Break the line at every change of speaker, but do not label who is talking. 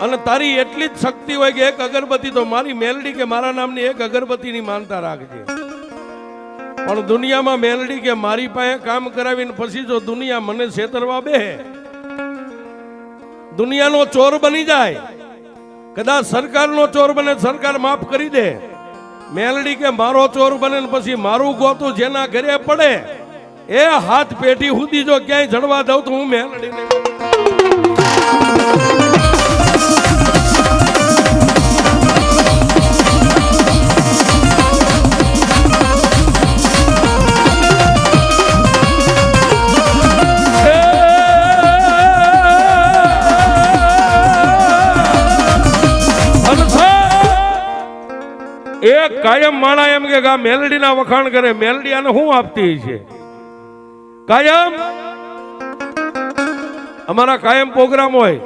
અને તારી એટલી જ શક્તિ હોય કે એક અગરબત્તી તો મારી મેલડી કે મારા નામની એક અગરબત્તીની માનતા રાખજે. પણ દુનિયામાં મેલડી કે મારી પાસે કામ કરાવીને પછી જો દુનિયા મને છેતરવા બે, દુનિયાનો ચોર બની જાય, કદાચ સરકારનો ચોર બને, સરકાર માફ કરી દે. મેલડી કે મારો ચોર બને ને પછી મારું ગોતું જેના ઘરે પડે એ હાથ પેઢી સુધી જો ક્યાંય જડવા દઉં તો હું મેલડી નહીં. એક કાયમ માણા એમ કે આ મેલડીના વખાણ કરે, મેલડી આને શું આપતી છે? કાયમ અમારા કાયમ પ્રોગ્રામ હોય,